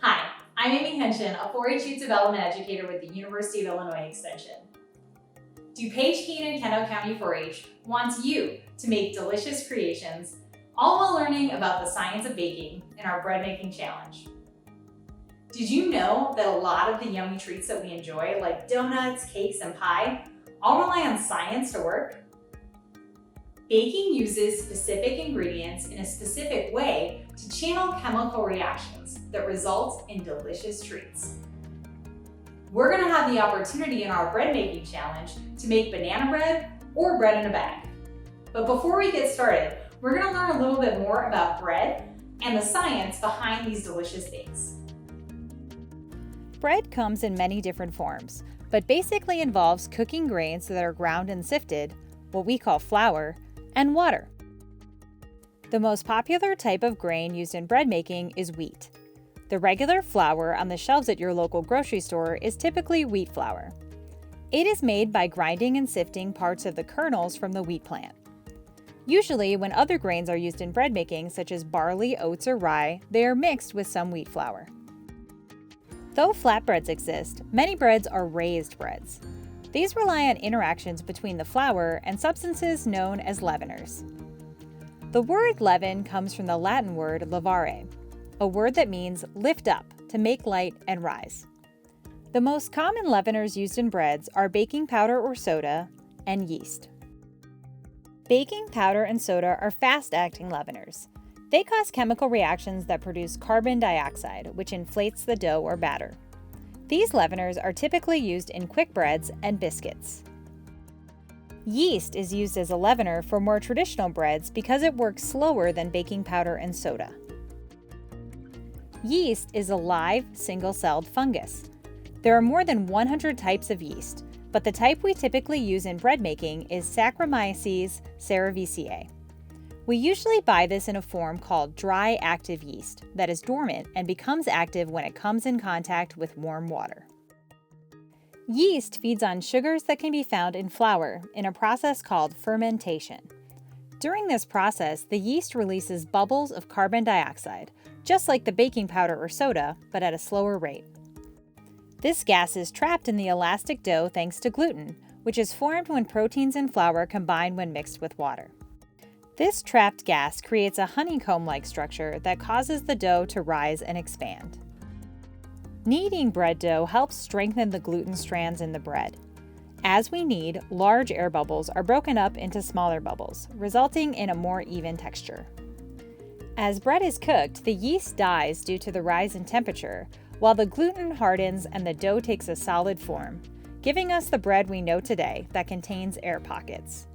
Hi, I'm Amy Henshin, a 4-H youth development educator with the University of Illinois Extension. DuPage Keene and Kendall County 4-H wants you to make delicious creations, all while learning about the science of baking in our bread making challenge. Did you know that a lot of the yummy treats that we enjoy, like donuts, cakes, and pie, all rely on science to work? Baking uses specific ingredients in a specific way to channel chemical reactions that result in delicious treats. We're going to have the opportunity in our bread making challenge to make banana bread or bread in a bag. But before we get started, we're going to learn a little bit more about bread and the science behind these delicious things. Bread comes in many different forms, but basically involves cooking grains that are ground and sifted, what we call flour, and water. The most popular type of grain used in bread making is wheat. The regular flour on the shelves at your local grocery store is typically wheat flour. It is made by grinding and sifting parts of the kernels from the wheat plant. Usually, when other grains are used in bread making, such as barley, oats, or rye, they are mixed with some wheat flour. Though flatbreads exist, many breads are raised breads. These rely on interactions between the flour and substances known as leaveners. The word leaven comes from the Latin word levare, a word that means lift up, to make light and rise. The most common leaveners used in breads are baking powder or soda and yeast. Baking powder and soda are fast-acting leaveners. They cause chemical reactions that produce carbon dioxide, which inflates the dough or batter. These leaveners are typically used in quick breads and biscuits. Yeast is used as a leavener for more traditional breads because it works slower than baking powder and soda. Yeast is a live, single-celled fungus. There are more than 100 types of yeast, but the type we typically use in bread making is Saccharomyces cerevisiae. We usually buy this in a form called dry active yeast that is dormant and becomes active when it comes in contact with warm water. Yeast feeds on sugars that can be found in flour in a process called fermentation. During this process, the yeast releases bubbles of carbon dioxide, just like the baking powder or soda, but at a slower rate. This gas is trapped in the elastic dough thanks to gluten, which is formed when proteins in flour combine when mixed with water. This trapped gas creates a honeycomb-like structure that causes the dough to rise and expand. Kneading bread dough helps strengthen the gluten strands in the bread. As we knead, large air bubbles are broken up into smaller bubbles, resulting in a more even texture. As bread is cooked, the yeast dies due to the rise in temperature, while the gluten hardens and the dough takes a solid form, giving us the bread we know today that contains air pockets.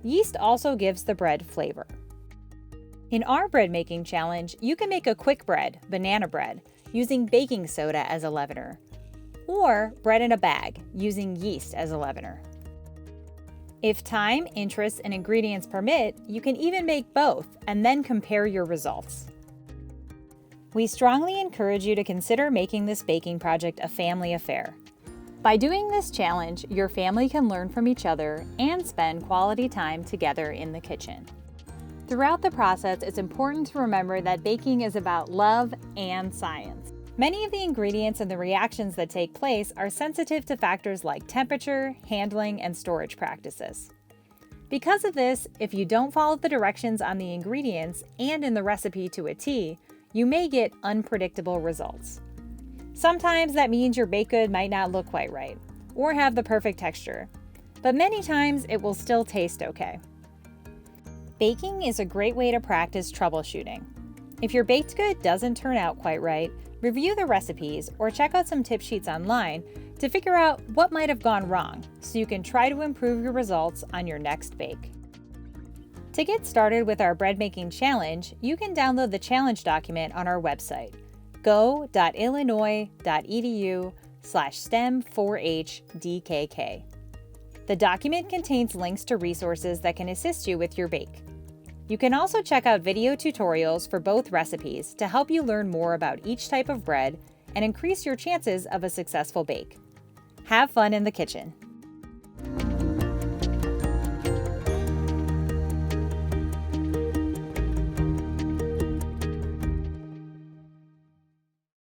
Yeast also gives the bread flavor. In our bread making challenge, you can make a quick bread, banana bread, using baking soda as a leavener, or bread in a bag, using yeast as a leavener. If time, interest, and ingredients permit, you can even make both and then compare your results. We strongly encourage you to consider making this baking project a family affair. By doing this challenge, your family can learn from each other and spend quality time together in the kitchen. Throughout the process, it's important to remember that baking is about love and science. Many of the ingredients and the reactions that take place are sensitive to factors like temperature, handling, and storage practices. Because of this, if you don't follow the directions on the ingredients and in the recipe to a T, you may get unpredictable results. Sometimes that means your baked good might not look quite right, or have the perfect texture, but many times it will still taste okay. Baking is a great way to practice troubleshooting. If your baked good doesn't turn out quite right, review the recipes or check out some tip sheets online to figure out what might have gone wrong so you can try to improve your results on your next bake. To get started with our bread making challenge, you can download the challenge document on our website, go.illinois.edu/STEM4HDKK. The document contains links to resources that can assist you with your bake. You can also check out video tutorials for both recipes to help you learn more about each type of bread and increase your chances of a successful bake. Have fun in the kitchen!